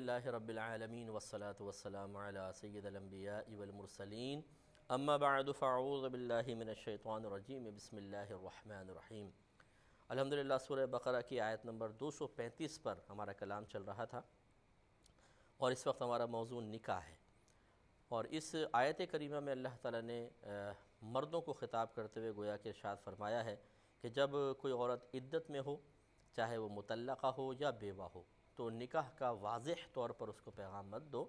الحمدللہ رب العالمین والصلاة والسلام علی سید الانبیاء والمرسلین اما بعد فاعوذ باللہ من الشیطان الرجیم بسم اللہ الرحمن الرحیم۔ الحمدللہ سورہ بقرہ کی آیت نمبر 235 پر ہمارا کلام چل رہا تھا اور اس وقت ہمارا موضوع نکاح ہے، اور اس آیت کریمہ میں اللہ تعالیٰ نے مردوں کو خطاب کرتے ہوئے گویا کہ ارشاد فرمایا ہے کہ جب کوئی عورت عدت میں ہو، چاہے وہ مطلقہ ہو یا بیوہ ہو، تو نکاح کا واضح طور پر اس کو پیغام مت دو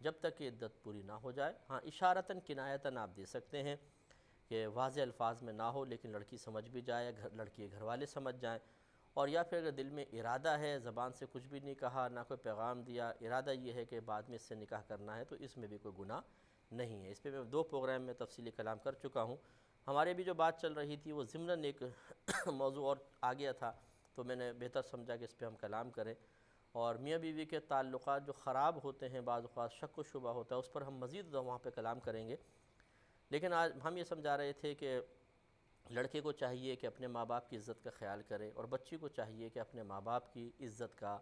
جب تک کہ عدت پوری نہ ہو جائے۔ ہاں اشارتاً کنایتاً آپ دے سکتے ہیں کہ واضح الفاظ میں نہ ہو لیکن لڑکی سمجھ بھی جائے، لڑکی کے گھر والے سمجھ جائیں، اور یا پھر اگر دل میں ارادہ ہے، زبان سے کچھ بھی نہیں کہا، نہ کوئی پیغام دیا، ارادہ یہ ہے کہ بعد میں اس سے نکاح کرنا ہے، تو اس میں بھی کوئی گناہ نہیں ہے۔ اس پہ میں 2 پروگرام میں تفصیلی کلام کر چکا ہوں۔ ہمارے بھی جو بات چل رہی تھی وہ ضمناً ایک موضوع اور آ گیا تھا، تو میں نے بہتر سمجھا کہ اس پہ ہم کلام کریں، اور میاں بیوی کے تعلقات جو خراب ہوتے ہیں، بعض اوقات شک و شبہ ہوتا ہے، اس پر ہم مزید وہاں پہ کلام کریں گے۔ لیکن آج ہم یہ سمجھا رہے تھے کہ لڑکے کو چاہیے کہ اپنے ماں باپ کی عزت کا خیال کرے، اور بچی کو چاہیے کہ اپنے ماں باپ کی عزت کا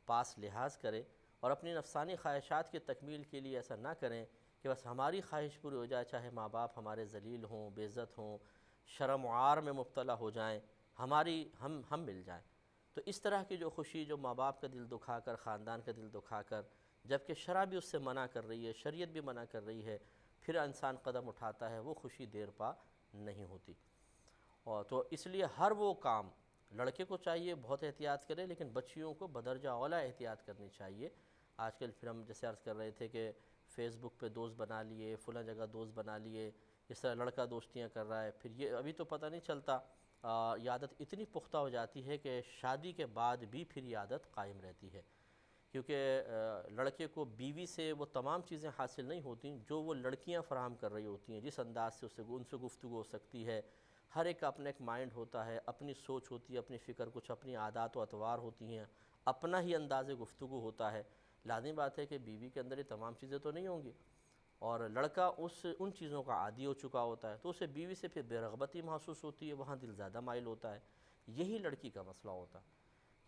پاس لحاظ کرے، اور اپنی نفسانی خواہشات کی تکمیل کے لیے ایسا نہ کریں کہ بس ہماری خواہش پوری ہو جائے، چاہے ماں باپ ہمارے ذلیل ہوں، بے عزت ہوں، شرم و عار میں مبتلا ہو جائیں، ہم مل جائیں۔ تو اس طرح کی جو خوشی جو ماں باپ کا دل دکھا کر، خاندان کا دل دکھا کر، جبکہ شرع بھی اس سے منع کر رہی ہے، شریعت بھی منع کر رہی ہے، پھر انسان قدم اٹھاتا ہے، وہ خوشی دیر پا نہیں ہوتی۔ اور تو اس لیے ہر وہ کام لڑکے کو چاہیے بہت احتیاط کرے، لیکن بچیوں کو بدرجہ اولیٰ احتیاط کرنی چاہیے۔ آج کل پھر ہم جیسے عرض کر رہے تھے کہ فیس بک پہ دوست بنا لیے، فلاں جگہ دوست بنا لیے، اس طرح لڑکا دوستیاں کر رہا ہے، پھر یہ ابھی تو پتہ نہیں چلتا، یہ عادت اتنی پختہ ہو جاتی ہے کہ شادی کے بعد بھی پھر یہ عادت قائم رہتی ہے، کیونکہ لڑکے کو بیوی سے وہ تمام چیزیں حاصل نہیں ہوتیں جو وہ لڑکیاں فراہم کر رہی ہوتی ہیں، جس انداز سے ان سے گفتگو ہو سکتی ہے۔ ہر ایک کا اپنا ایک مائنڈ ہوتا ہے، اپنی سوچ ہوتی ہے، اپنی فکر، کچھ اپنی عادات و اطوار ہوتی ہیں، اپنا ہی انداز گفتگو ہوتا ہے۔ لازمی بات ہے کہ بیوی کے اندر یہ تمام چیزیں تو نہیں ہوں گی، اور لڑکا ان چیزوں کا عادی ہو چکا ہوتا ہے، تو اسے بیوی سے پھر بے رغبتی محسوس ہوتی ہے، وہاں دل زیادہ مائل ہوتا ہے۔ یہی لڑکی کا مسئلہ ہوتا ہے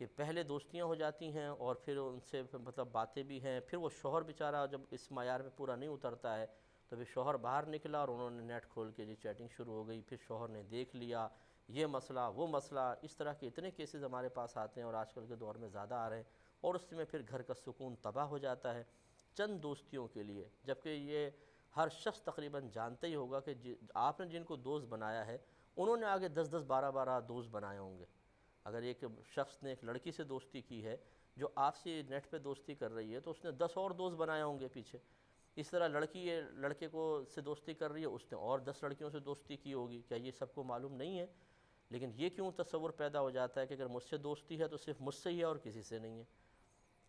کہ پہلے دوستیاں ہو جاتی ہیں، اور پھر ان سے مطلب باتیں بھی ہیں، پھر وہ شوہر بیچارہ جب اس معیار پہ پورا نہیں اترتا ہے تو پھر شوہر باہر نکلا اور انہوں نے نیٹ کھول کے جی چیٹنگ شروع ہو گئی، پھر شوہر نے دیکھ لیا، یہ مسئلہ وہ مسئلہ، اس طرح کے اتنے کیسز ہمارے پاس آتے ہیں، اور آج کل کے دور میں زیادہ آ رہے ہیں، اور اس میں پھر گھر کا سکون تباہ ہو جاتا ہے چند دوستیوں کے لیے، جبکہ یہ ہر شخص تقریباً جانتا ہی ہوگا کہ آپ نے جن کو دوست بنایا ہے انہوں نے آگے 10 12 دوست بنائے ہوں گے۔ اگر ایک شخص نے ایک لڑکی سے دوستی کی ہے جو آپ سے نیٹ پہ دوستی کر رہی ہے، تو اس نے 10 اور دوست بنائے ہوں گے پیچھے۔ اس طرح لڑکی لڑکے کو سے دوستی کر رہی ہے، اس نے اور 10 لڑکیوں سے دوستی کی ہوگی، کیا یہ سب کو معلوم نہیں ہے؟ لیکن یہ کیوں تصور پیدا ہو جاتا ہے کہ اگر مجھ سے دوستی ہے تو صرف مجھ سے ہی ہے اور کسی سے نہیں ہے؟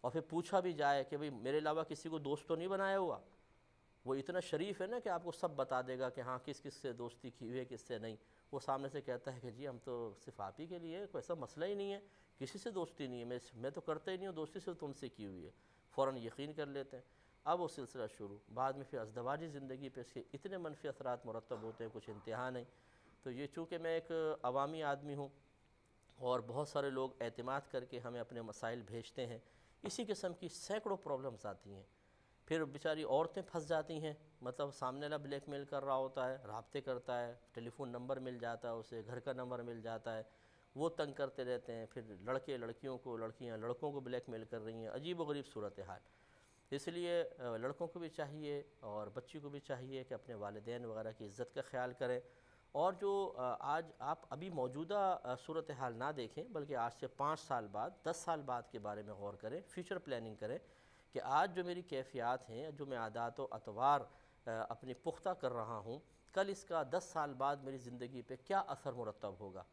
اور پھر پوچھا بھی جائے کہ بھئی میرے علاوہ کسی کو دوست تو نہیں بنایا ہوا؟ وہ اتنا شریف ہے نا کہ آپ کو سب بتا دے گا کہ ہاں کس کس سے دوستی کی ہوئی ہے، کس سے نہیں۔ وہ سامنے سے کہتا ہے کہ جی ہم تو صرف آپ ہی کے لیے، کوئی ایسا مسئلہ ہی نہیں ہے، کسی سے دوستی نہیں ہے، میں تو کرتا ہی نہیں ہوں دوستی، سے تم سے کی ہوئی ہے، فوراً یقین کر لیتے ہیں۔ اب وہ سلسلہ شروع، بعد میں پھر ازدواجی زندگی پہ اس کے اتنے منفی اثرات مرتب ہوتے ہیں، کچھ انتہا نہیں۔ تو یہ چونکہ میں ایک عوامی آدمی ہوں اور بہت سارے لوگ اعتماد کر کے ہمیں اپنے مسائل بھیجتے ہیں، اسی قسم کی سینکڑوں پرابلمز آتی ہیں، پھر بیچاری عورتیں پھنس جاتی ہیں، مطلب سامنے والا بلیک میل کر رہا ہوتا ہے، رابطے کرتا ہے، ٹیلی فون نمبر مل جاتا ہے اسے، گھر کا نمبر مل جاتا ہے، وہ تنگ کرتے رہتے ہیں، پھر لڑکے لڑکیوں کو، لڑکیاں لڑکوں کو بلیک میل کر رہی ہیں، عجیب و غریب صورتحال۔ اس لیے لڑکوں کو بھی چاہیے اور بچی کو بھی چاہیے کہ اپنے والدین وغیرہ کی عزت کا خیال کریں، اور جو آج آپ ابھی موجودہ صورتحال نہ دیکھیں بلکہ آج سے 5 سال بعد، 10 سال بعد کے بارے میں غور کریں، فیوچر پلاننگ کریں کہ آج جو میری کیفیات ہیں، جو میں عادات و اطوار اپنی پختہ کر رہا ہوں، کل اس کا 10 سال بعد میری زندگی پہ کیا اثر مرتب ہوگا،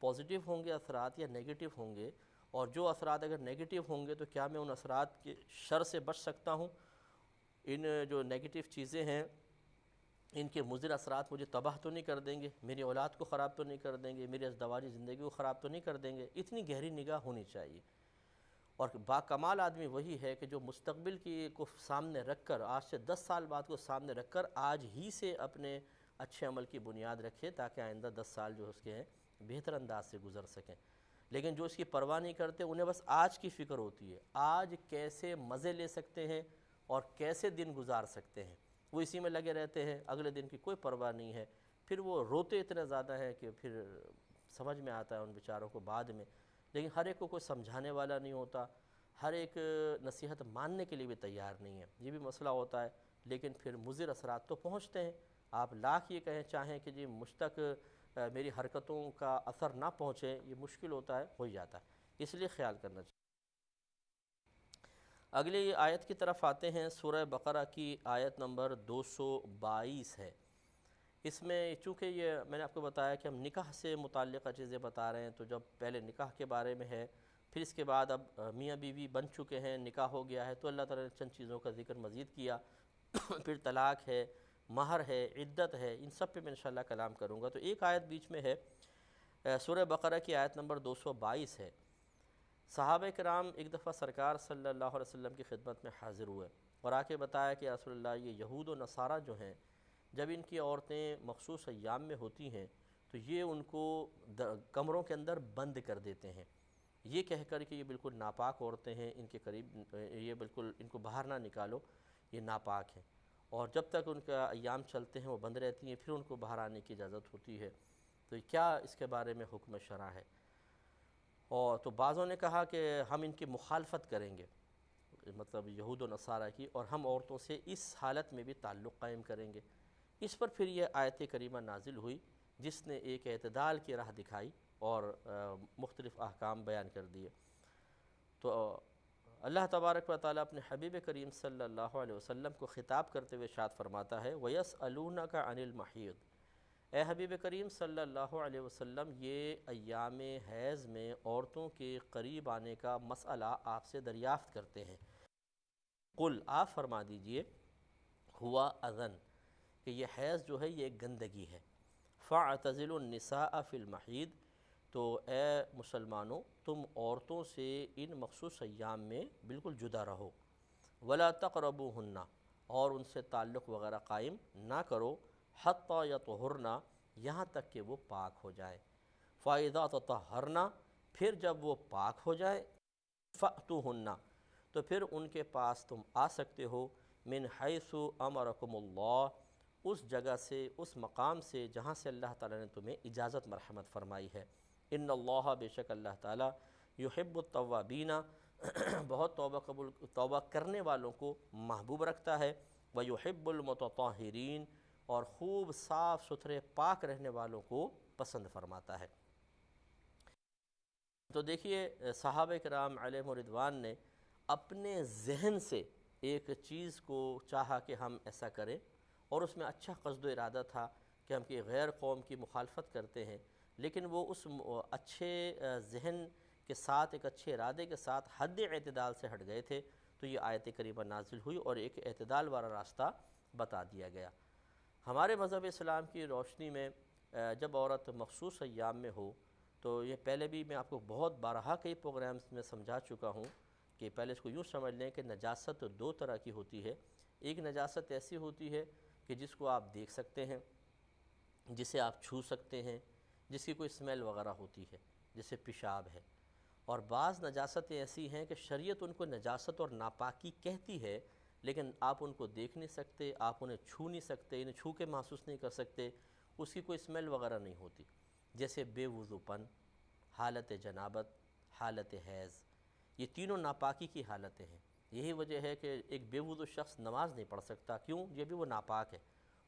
پازیٹیو ہوں گے اثرات یا نیگیٹو ہوں گے، اور جو اثرات اگر نیگیٹو ہوں گے تو کیا میں ان اثرات کے شر سے بچ سکتا ہوں؟ ان جو نیگیٹو چیزیں ہیں ان کے مضر اثرات مجھے تباہ تو نہیں کر دیں گے، میری اولاد کو خراب تو نہیں کر دیں گے، میری ازدواجی زندگی کو خراب تو نہیں کر دیں گے؟ اتنی گہری نگاہ ہونی چاہیے۔ اور باکمال آدمی وہی ہے کہ جو مستقبل کو سامنے رکھ کر، آج سے 10 سال بعد کو سامنے رکھ کر آج ہی سے اپنے اچھے عمل کی بنیاد رکھے، تاکہ آئندہ 10 سال جو اس کے ہیں بہتر انداز سے گزر سکیں۔ لیکن جو اس کی پرواہ نہیں کرتے انہیں بس آج کی فکر ہوتی ہے، آج کیسے مزے لے سکتے ہیں اور کیسے دن گزار سکتے ہیں، وہ اسی میں لگے رہتے ہیں، اگلے دن کی کوئی پرواہ نہیں ہے۔ پھر وہ روتے اتنے زیادہ ہیں کہ پھر سمجھ میں آتا ہے ان بیچاروں کو بعد میں، لیکن ہر ایک کو کوئی سمجھانے والا نہیں ہوتا، ہر ایک نصیحت ماننے کے لیے بھی تیار نہیں ہے، یہ بھی مسئلہ ہوتا ہے۔ لیکن پھر مضر اثرات تو پہنچتے ہیں، آپ لاکھ یہ کہیں چاہیں کہ جی مجھ تک میری حرکتوں کا اثر نہ پہنچے، یہ مشکل ہوتا ہے، ہو جاتا ہے، اس لیے خیال کرنا چاہیے۔ اگلی آیت کی طرف آتے ہیں، سورہ بقرہ کی آیت نمبر 222 ہے۔ اس میں چونکہ یہ میں نے آپ کو بتایا کہ ہم نکاح سے متعلقہ چیزیں بتا رہے ہیں، تو جب پہلے نکاح کے بارے میں ہے، پھر اس کے بعد اب میاں بیوی بن چکے ہیں، نکاح ہو گیا ہے، تو اللہ تعالیٰ نے چند چیزوں کا ذکر مزید کیا، پھر طلاق ہے، مہر ہے، عدت ہے، ان سب پہ میں انشاءاللہ کلام کروں گا۔ تو ایک آیت بیچ میں ہے، سورہ بقرہ کی آیت نمبر 222 ہے۔ صحابہ کرام ایک دفعہ سرکار صلی اللہ علیہ وسلم کی خدمت میں حاضر ہوئے اور آ کے بتایا کہ رسول اللہ، یہ یہود و نصارہ جو ہیں، جب ان کی عورتیں مخصوص ایام میں ہوتی ہیں تو یہ ان کو کمروں کے اندر بند کر دیتے ہیں، یہ کہہ کر کہ یہ بالکل ناپاک عورتیں ہیں، ان کے قریب یہ بالکل ان کو باہر نہ نکالو، یہ ناپاک ہیں، اور جب تک ان کا ایام چلتے ہیں وہ بند رہتی ہیں، پھر ان کو باہر آنے کی اجازت ہوتی ہے۔ تو کیا اس کے بارے میں حکم شرع ہے؟ اور تو بعضوں نے کہا کہ ہم ان کی مخالفت کریں گے، مطلب یہود و نصارہ کی، اور ہم عورتوں سے اس حالت میں بھی تعلق قائم کریں گے۔ اس پر پھر یہ آیت کریمہ نازل ہوئی جس نے ایک اعتدال کی راہ دکھائی اور مختلف احکام بیان کر دیے۔ تو اللہ تبارک و تعالیٰ اپنے حبیب کریم صلی اللہ علیہ وسلم کو خطاب کرتے ہوئے ارشاد فرماتا ہے، وَيَسْأَلُونَكَ عَنِ الْمَحِيضِ، اے حبیب کریم صلی اللہ علیہ وسلم، یہ ایام حیض میں عورتوں کے قریب آنے کا مسئلہ آپ سے دریافت کرتے ہیں۔ قل، آپ فرما دیجئے، ہوا اذن، کہ یہ حیض جو ہے یہ گندگی ہے، فَاعْتَزِلُوا النِّسَاءَ فِي الْمَحِيضِ، تو اے مسلمانوں تم عورتوں سے ان مخصوص ایام میں بالکل جدا رہو، وَلَا تَقْرَبُوهُنَّ، اور ان سے تعلق وغیرہ قائم نہ کرو، حَتَّى يَطْهُرْنَ، یہاں تک کہ وہ پاک ہو جائے، فَإِذَا تَطَهَّرْنَ، پھر جب وہ پاک ہو جائے، فَأْتُوهُنَّ، تو پھر ان کے پاس تم آ سکتے ہو، من حیث امرکم اللہ، اس جگہ سے، اس مقام سے جہاں سے اللہ تعالیٰ نے تمہیں اجازت مرحمت فرمائی ہے۔ ان اللہ، بے شک اللہ تعالیٰ، یحب التوابین، بہت توبہ کرنے والوں کو محبوب رکھتا ہے، ویحب المتطہرین، اور خوب صاف ستھرے پاک رہنے والوں کو پسند فرماتا ہے۔ تو دیکھیے صحابہ کرام علیہم رضوان نے اپنے ذہن سے ایک چیز کو چاہا کہ ہم ایسا کریں، اور اس میں اچھا قصد و ارادہ تھا کہ ہم کی غیر قوم کی مخالفت کرتے ہیں، لیکن وہ اس اچھے ذہن کے ساتھ، ایک اچھے ارادے کے ساتھ حد اعتدال سے ہٹ گئے تھے، تو یہ آیت کریمہ نازل ہوئی اور ایک اعتدال والا راستہ بتا دیا گیا۔ ہمارے مذہب اسلام کی روشنی میں جب عورت مخصوص ایام میں ہو، تو یہ پہلے بھی میں آپ کو بہت بارہا کئی پروگرامز میں سمجھا چکا ہوں کہ پہلے اس کو یوں سمجھ لیں کہ نجاست دو طرح کی ہوتی ہے۔ ایک نجاست ایسی ہوتی ہے کہ جس کو آپ دیکھ سکتے ہیں، جسے آپ چھو سکتے ہیں، جس کی کوئی اسمیل وغیرہ ہوتی ہے، جسے پیشاب ہے، اور بعض نجاستیں ایسی ہیں کہ شریعت ان کو نجاست اور ناپاکی کہتی ہے، لیکن آپ ان کو دیکھ نہیں سکتے، آپ انہیں چھو نہیں سکتے، انہیں چھو کے محسوس نہیں کر سکتے، اس کی کوئی اسمیل وغیرہ نہیں ہوتی، جیسے بے وضو پن، حالت جنابت، حالت حیض، یہ تینوں ناپاکی کی حالتیں ہیں۔ یہی وجہ ہے کہ ایک بے وضو شخص نماز نہیں پڑھ سکتا، کیوں؟ یہ بھی وہ ناپاک ہے،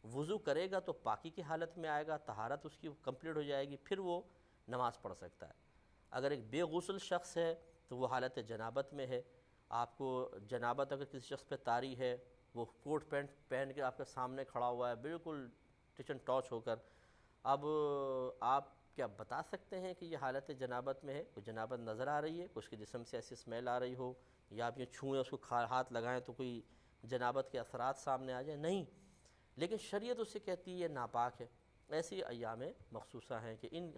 وضو کرے گا تو پاکی کی حالت میں آئے گا، طہارت اس کی کمپلیٹ ہو جائے گی، پھر وہ نماز پڑھ سکتا ہے۔ اگر ایک بے غسل شخص ہے تو وہ حالت جنابت میں ہے، آپ کو جنابت اگر کسی شخص پہ طاری ہے، وہ کوٹ پینٹ پہن کے آپ کے سامنے کھڑا ہوا ہے بالکل ٹچن ٹاچ ہو کر، اب آپ کیا بتا سکتے ہیں کہ یہ حالت جنابت میں ہے؟ کوئی جنابت نظر آ رہی ہے، اس کے جسم سے ایسی اسمیل آ رہی ہو، یا آپ یہ چھوئیں اس کو ہاتھ لگائیں تو کوئی جنابت کے اثرات سامنے آ جائیں؟ نہیں، لیکن شریعت اسے کہتی ہے یہ ناپاک ہے۔ ایسی ایام مخصوصہ ہیں کہ ان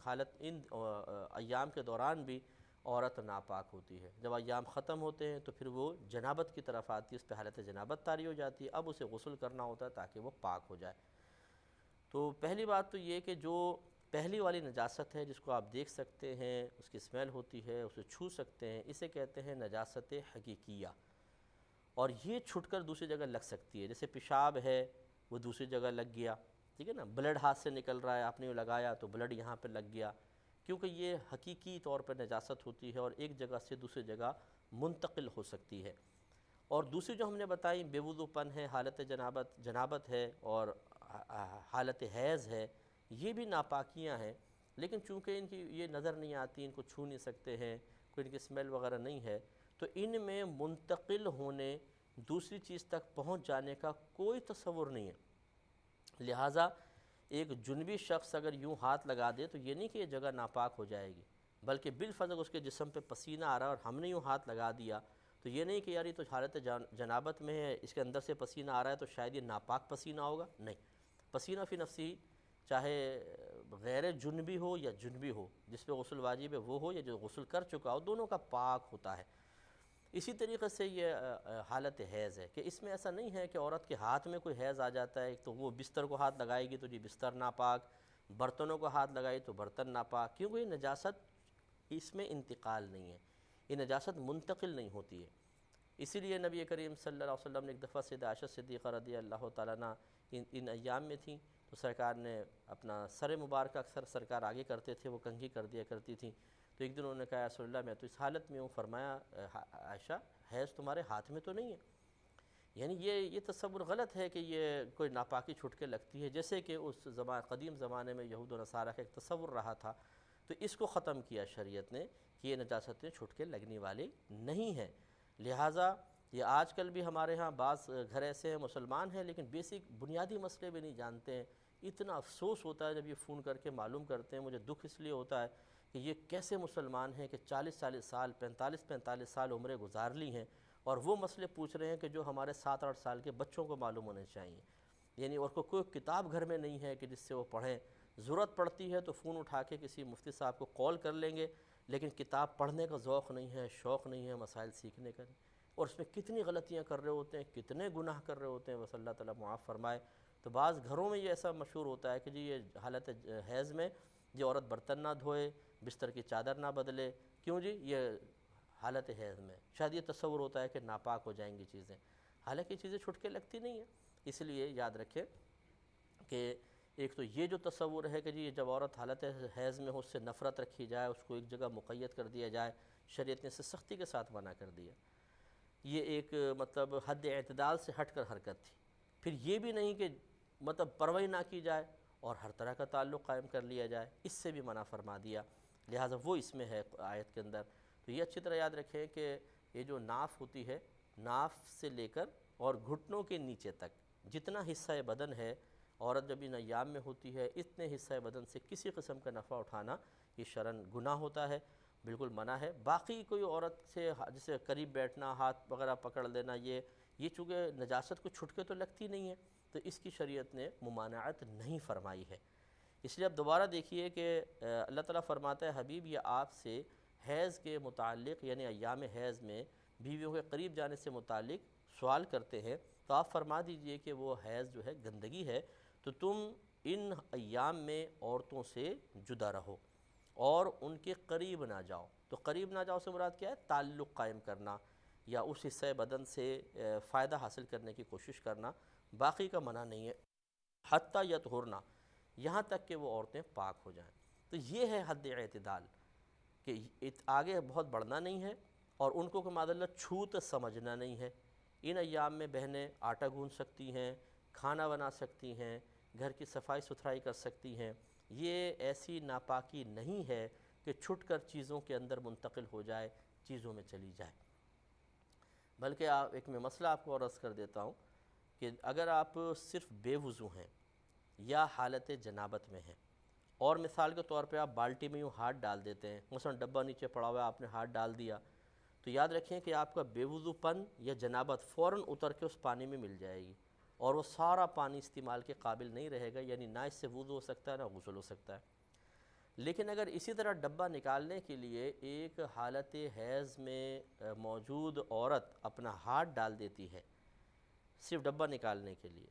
ایام کے دوران بھی عورت ناپاک ہوتی ہے، جب ایام ختم ہوتے ہیں تو پھر وہ جنابت کی طرف آتی ہے، اس پہ حالت جنابت طاری ہو جاتی ہے، اب اسے غسل کرنا ہوتا ہے تاکہ وہ پاک ہو جائے۔ تو پہلی بات تو یہ کہ جو پہلی والی نجاست ہے جس کو آپ دیکھ سکتے ہیں، اس کی اسمیل ہوتی ہے، اسے چھو سکتے ہیں، اسے کہتے ہیں نجاست حقیقیہ، اور یہ چھٹ کر دوسری جگہ لگ سکتی ہے، جیسے پیشاب ہے وہ دوسری جگہ لگ گیا، ٹھیک ہے نا، بلڈ ہاتھ سے نکل رہا ہے، آپ نے لگایا تو بلڈ یہاں پہ لگ گیا، کیونکہ یہ حقیقی طور پر نجاست ہوتی ہے اور ایک جگہ سے دوسری جگہ منتقل ہو سکتی ہے۔ اور دوسری جو ہم نے بتائی بے وضو پن ہے، حالت جنابت ہے اور حالت حیض ہے، یہ بھی ناپاکیاں ہیں، لیکن چونکہ ان کی یہ نظر نہیں آتی، ان کو چھو نہیں سکتے ہیں، کوئی ان کی اسمیل وغیرہ نہیں ہے، تو ان میں منتقل ہونے، دوسری چیز تک پہنچ جانے کا کوئی تصور نہیں ہے۔ لہٰذا ایک جنبی شخص اگر یوں ہاتھ لگا دے تو یہ نہیں کہ یہ جگہ ناپاک ہو جائے گی، بلکہ بالفعل اس کے جسم پہ پسینہ آ رہا ہے اور ہم نے یوں ہاتھ لگا دیا تو یہ نہیں کہ یار یہ تو حالت جنابت میں ہے، اس کے اندر سے پسینہ آ رہا ہے تو شاید یہ ناپاک پسینہ ہوگا، نہیں، پسینہ فی نفسی چاہے غیر جنبی ہو یا جنبی ہو، جس پہ غسل واجب ہے وہ ہو یا جو غسل کر چکا ہو، دونوں کا پاک ہوتا ہے۔ اسی طریقے سے یہ حالت حیض ہے کہ اس میں ایسا نہیں ہے کہ عورت کے ہاتھ میں کوئی حیض آ جاتا ہے تو وہ بستر کو ہاتھ لگائے گی تو جی بستر ناپاک، برتنوں کو ہاتھ لگائی تو برتن ناپاک، کیونکہ یہ نجاست اس میں انتقال نہیں ہے، یہ نجاست منتقل نہیں ہوتی ہے۔ اسی لیے نبی کریم صلی اللہ علیہ وسلم نے ایک دفعہ سیدہ عائشہ صدیقہ رضی اللہ تعالیٰ عنہ ان ایام میں تھیں تو سرکار نے اپنا سر مبارکہ اکثر سرکار آگے کرتے تھے، وہ کنگھی کر دیا کرتی تھیں، تو ایک دن انہوں نے کہا یا رسول اللہ میں تو اس حالت میں ہوں، فرمایا عائشہ حیض تمہارے ہاتھ میں تو نہیں ہے، یعنی یہ تصور غلط ہے کہ یہ کوئی ناپاکی چھٹ کے لگتی ہے، جیسے کہ اس قدیم زمانے میں یہود و نصارہ کا ایک تصور رہا تھا، تو اس کو ختم کیا شریعت نے کہ یہ نجاستیں چھٹ کے لگنے والی نہیں ہیں۔ لہٰذا یہ آج کل بھی ہمارے ہاں بعض گھر ایسے ہیں مسلمان ہیں لیکن بیسک بنیادی مسئلے بھی نہیں جانتے ہیں، اتنا افسوس ہوتا ہے جب یہ فون کر کے معلوم کرتے ہیں، مجھے دکھ اس لیے ہوتا ہے کہ یہ کیسے مسلمان ہیں کہ 40 سال 45 سال عمریں گزار لی ہیں اور وہ مسئلے پوچھ رہے ہیں کہ جو ہمارے 7-8 سال کے بچوں کو معلوم ہونے چاہیے، یعنی اور کوئی کتاب گھر میں نہیں ہے کہ جس سے وہ پڑھیں، ضرورت پڑتی ہے تو فون اٹھا کے کسی مفتی صاحب کو کال کر لیں گے، لیکن کتاب پڑھنے کا ذوق نہیں ہے، شوق نہیں ہے، مسائل سیکھنے کا نہیں، اور اس میں کتنی غلطیاں کر رہے ہوتے ہیں، کتنے گناہ کر رہے ہوتے ہیں، بس اللہ تعالیٰ معاف فرمائے۔ تو بعض گھروں میں یہ ایسا مشہور ہوتا ہے کہ جی یہ حالت حیض میں یہ عورت برتن نہ دھوئے، بستر کی چادر نہ بدلے، کیوں جی یہ حالت حیض میں، شاید یہ تصور ہوتا ہے کہ ناپاک ہو جائیں گی چیزیں، حالانکہ چیزیں چھٹ کے لگتی نہیں ہیں۔ اس لیے یاد رکھیں کہ ایک تو یہ جو تصور ہے کہ جی جب عورت حالت حیض میں ہو اس سے نفرت رکھی جائے، اس کو ایک جگہ مقید کر دیا جائے، شریعت نے اسے سختی کے ساتھ منع کر دیا، یہ ایک مطلب حد اعتدال سے ہٹ کر حرکت تھی۔ پھر یہ بھی نہیں کہ مطلب پرواہی نہ کی جائے اور ہر طرح کا تعلق قائم کر لیا جائے، اس سے بھی منع فرما دیا، لہٰذا وہ اس میں ہے آیت کے اندر۔ تو یہ اچھی طرح یاد رکھیں کہ یہ جو ناف ہوتی ہے، ناف سے لے کر اور گھٹنوں کے نیچے تک جتنا حصہ بدن ہے، عورت جب ان ایام میں ہوتی ہے اتنے حصہ بدن سے کسی قسم کا نفع اٹھانا یہ شرعاً گناہ ہوتا ہے، بالکل منع ہے۔ باقی کوئی عورت سے جسے قریب بیٹھنا، ہاتھ وغیرہ پکڑ لینا، یہ چونکہ نجاست کو چھٹ کے تو لگتی نہیں ہے تو اس کی شریعت نے ممانعت نہیں فرمائی ہے۔ اس لیے اب دوبارہ دیکھیے کہ اللہ تعالیٰ فرماتا ہے حبیب یہ آپ سے حیض کے متعلق یعنی ایام حیض میں بیویوں کے قریب جانے سے متعلق سوال کرتے ہیں، تو آپ فرما دیجئے کہ وہ حیض جو ہے گندگی ہے، تو تم ان ایام میں عورتوں سے جدا رہو اور ان کے قریب نہ جاؤ۔ تو قریب نہ جاؤ سے مراد کیا ہے؟ تعلق قائم کرنا یا اس حصہ بدن سے فائدہ حاصل کرنے کی کوشش کرنا، باقی کا منع نہیں ہے۔ حتیٰ یطہرنا، یہاں تک کہ وہ عورتیں پاک ہو جائیں۔ تو یہ ہے حد اعتدال کہ آگے بہت بڑھنا نہیں ہے اور ان کو معاذ اللہ چھوت سمجھنا نہیں ہے۔ ان ایام میں بہنیں آٹا گوندھ سکتی ہیں، کھانا بنا سکتی ہیں، گھر کی صفائی ستھرائی کر سکتی ہیں، یہ ایسی ناپاکی نہیں ہے کہ چھٹ کر چیزوں کے اندر منتقل ہو جائے، چیزوں میں چلی جائے۔ بلکہ ایک میں مسئلہ آپ کو عرض کر دیتا ہوں کہ اگر آپ صرف بے وضو ہیں یا حالت جنابت میں ہیں اور مثال کے طور پہ آپ بالٹی میں یوں ہاتھ ڈال دیتے ہیں، مثلا ڈبہ نیچے پڑا ہوا ہے آپ نے ہاتھ ڈال دیا، تو یاد رکھیں کہ آپ کا بے وضو پن یا جنابت فوراً اتر کے اس پانی میں مل جائے گی اور وہ سارا پانی استعمال کے قابل نہیں رہے گا، یعنی نہ اس سے وضو ہو سکتا ہے نہ غسل ہو سکتا ہے۔ لیکن اگر اسی طرح ڈبہ نکالنے کے لیے ایک حالت حیض میں موجود عورت اپنا ہاتھ ڈال دیتی ہے صرف ڈبہ نکالنے کے لیے،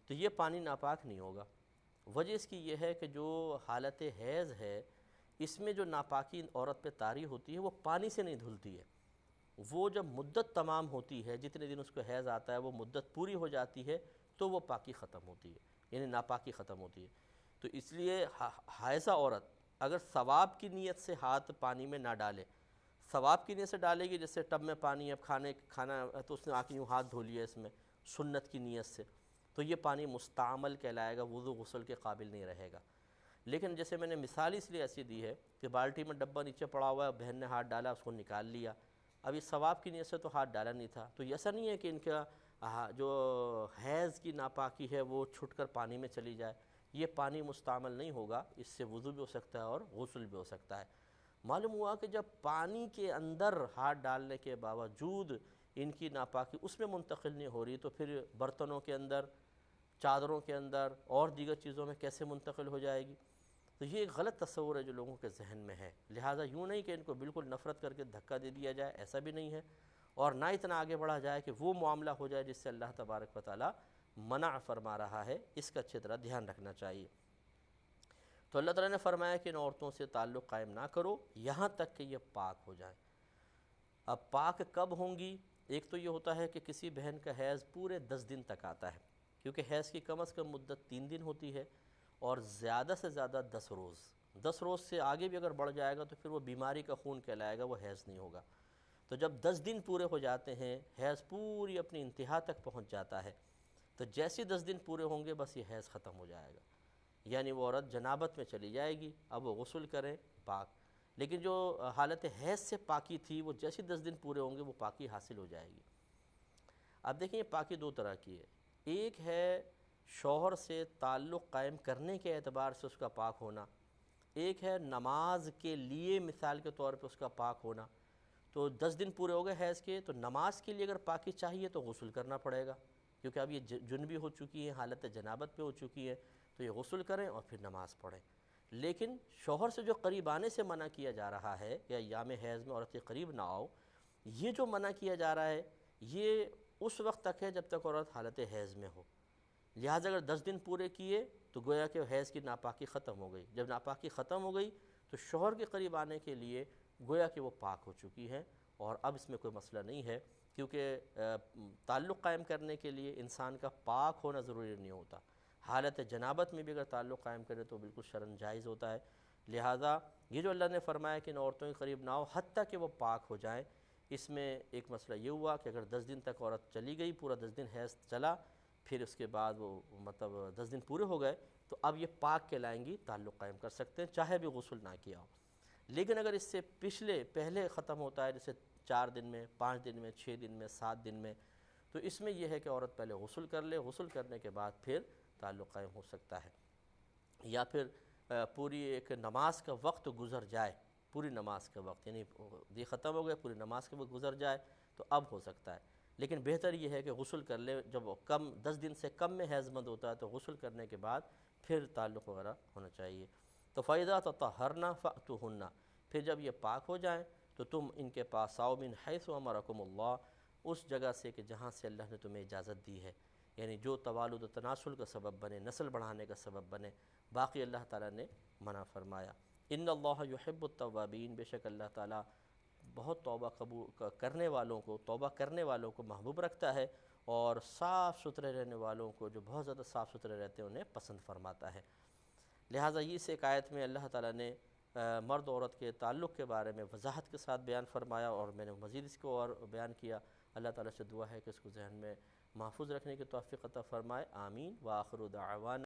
تو یہ پانی ناپاک نہیں ہوگا، وجہ اس کی یہ ہے کہ جو حالت حیض ہے اس میں جو ناپاکی عورت پہ طاری ہوتی ہے وہ پانی سے نہیں دھلتی ہے، وہ جب مدت تمام ہوتی ہے، جتنے دن اس کو حیض آتا ہے وہ مدت پوری ہو جاتی ہے تو وہ پاکی ختم ہوتی ہے، یعنی ناپاکی ختم ہوتی ہے۔ تو اس لیے حائضہ عورت اگر ثواب کی نیت سے ہاتھ پانی میں نہ ڈالے، ثواب کی نیت سے ڈالے گی، جیسے ٹب میں پانی اب کھانا تو اس نے آ کے یوں ہاتھ دھو لیا اس میں سنت کی نیت سے، تو یہ پانی مستعمل کہلائے گا، وضو غسل کے قابل نہیں رہے گا۔ لیکن جیسے میں نے مثال اس لیے ایسی دی ہے کہ بالٹی میں ڈبہ نیچے پڑا ہوا ہے، بہن نے ہاتھ ڈالا، اس کو نکال لیا، اب اس ثواب کی نیت سے تو ہاتھ ڈالا نہیں تھا، تو یہ ایسا نہیں ہے کہ ان کا جو حیض کی ناپاکی ہے وہ چھٹ کر پانی میں چلی جائے، یہ پانی مستعمل نہیں ہوگا، اس سے وضو بھی ہو سکتا ہے اور غسل بھی ہو سکتا ہے۔ معلوم ہوا کہ جب پانی کے اندر ہاتھ ڈالنے کے باوجود ان کی ناپاکی اس میں منتقل نہیں ہو رہی تو پھر برتنوں کے اندر، چادروں کے اندر اور دیگر چیزوں میں کیسے منتقل ہو جائے گی؟ تو یہ ایک غلط تصور ہے جو لوگوں کے ذہن میں ہے، لہٰذا یوں نہیں کہ ان کو بالکل نفرت کر کے دھکا دے دیا جائے، ایسا بھی نہیں ہے، اور نہ اتنا آگے بڑھا جائے کہ وہ معاملہ ہو جائے جس سے اللہ تبارک و تعالی منع فرما رہا ہے، اس کا اچھی طرح دھیان رکھنا چاہیے۔ تو اللہ تعالیٰ نے فرمایا کہ ان عورتوں سے تعلق قائم نہ کرو یہاں تک کہ یہ پاک ہو جائیں۔ اب پاک کب ہوں گی؟ ایک تو یہ ہوتا ہے کہ کسی بہن کا حیض پورے 10 دن تک آتا ہے، کیونکہ حیض کی کم از کم مدت 3 دن ہوتی ہے، اور زیادہ سے زیادہ 10 روز، 10 روز سے آگے بھی اگر بڑھ جائے گا تو پھر وہ بیماری کا خون کہلائے گا، وہ حیض نہیں ہوگا۔ تو جب 10 دن پورے ہو جاتے ہیں، حیض پوری اپنی انتہا تک پہنچ جاتا ہے، تو جیسے 10 دن پورے ہوں گے بس یہ حیض ختم ہو جائے گا، یعنی وہ عورت جنابت میں چلی جائے گی، اب وہ غسل کریں پاک، لیکن جو حالت حیض سے پاکی تھی وہ جیسے 10 دن پورے ہوں گے وہ پاکی حاصل ہو جائے گی۔ اب دیکھیں یہ پاکی دو طرح کی ہے، ایک ہے شوہر سے تعلق قائم کرنے کے اعتبار سے اس کا پاک ہونا، ایک ہے نماز کے لیے مثال کے طور پہ اس کا پاک ہونا۔ تو 10 دن پورے ہو گئے حیض کے، تو نماز کے لیے اگر پاکی چاہیے تو غسل کرنا پڑے گا، کیونکہ اب یہ جنبی ہو چکی ہے، حالت جنابت پہ ہو چکی ہے، تو یہ غسل کریں اور پھر نماز پڑھیں۔ لیکن شوہر سے جو قریب آنے سے منع کیا جا رہا ہے یا ایام حیض میں عورت کے قریب نہ آؤ، یہ جو منع کیا جا رہا ہے یہ اس وقت تک ہے جب تک عورت حالت حیض میں ہو، لہٰذا اگر 10 دن پورے کیے تو گویا کہ حیض کی ناپاکی ختم ہو گئی، جب ناپاکی ختم ہو گئی تو شوہر کے قریب آنے کے لیے گویا کہ وہ پاک ہو چکی ہیں، اور اب اس میں کوئی مسئلہ نہیں ہے، کیونکہ تعلق قائم کرنے کے لیے انسان کا پاک ہونا ضروری نہیں ہوتا، حالت جنابت میں بھی اگر تعلق قائم کرے تو بالکل شرعاً جائز ہوتا ہے۔ لہٰذا یہ جو اللہ نے فرمایا کہ ان عورتوں کے قریب نہ ہو حتیٰ کہ وہ پاک ہو جائیں، اس میں ایک مسئلہ یہ ہوا کہ اگر 10 دن تک عورت چلی گئی، پورا 10 دن حیض چلا، پھر اس کے بعد وہ 10 دن پورے ہو گئے تو اب یہ پاک کہلائیں گی، تعلق قائم کر سکتے ہیں چاہے بھی غسل نہ کیا ہو۔ لیکن اگر اس سے پہلے ختم ہوتا ہے، جیسے 4 دن میں، 5 دن میں، 6 دن میں، 7 دن میں، تو اس میں یہ ہے کہ عورت پہلے غسل کر لے، غسل کرنے کے بعد پھر تعلق قائم ہو سکتا ہے، یا پھر پوری ایک نماز کا وقت گزر جائے، پوری نماز کا وقت، یعنی یہ ختم ہو گئے، پوری نماز کا وقت گزر جائے تو اب ہو سکتا ہے، لیکن بہتر یہ ہے کہ غسل کر لے، جب 10 دن سے کم میں حیض مند ہوتا ہے تو غسل کرنے کے بعد پھر تعلق وغیرہ ہونا چاہیے۔ تو فَإِذَا تَطَهَّرْنَ فَأْتُوهُنَّ، پھر جب یہ پاک ہو جائیں تو تم ان کے پاس آؤ، من حیث امرکم اللہ، اس جگہ سے کہ جہاں سے اللہ نے تمہیں اجازت دی ہے، یعنی جو توالد و تناسل کا سبب بنے، نسل بڑھانے کا سبب بنے، باقی اللہ تعالیٰ نے منع فرمایا۔ ان اللہ یحب التوابین، بے شک اللہ تعالیٰ بہت توبہ قبول کرنے والوں کو، توبہ کرنے والوں کو محبوب رکھتا ہے، اور صاف ستھرے رہنے والوں کو، جو بہت زیادہ صاف ستھرے رہتے ہیں، انہیں پسند فرماتا ہے۔ لہٰذا اس ایک آیت میں اللہ تعالیٰ نے مرد عورت کے تعلق کے بارے میں وضاحت کے ساتھ بیان فرمایا، اور میں نے مزید اس کو اور بیان کیا۔ اللہ تعالیٰ سے دعا ہے کہ اس کو ذہن میں محفوظ رکھنے کی توفیق عطا فرمائے، آمین۔ وآخر دعوانا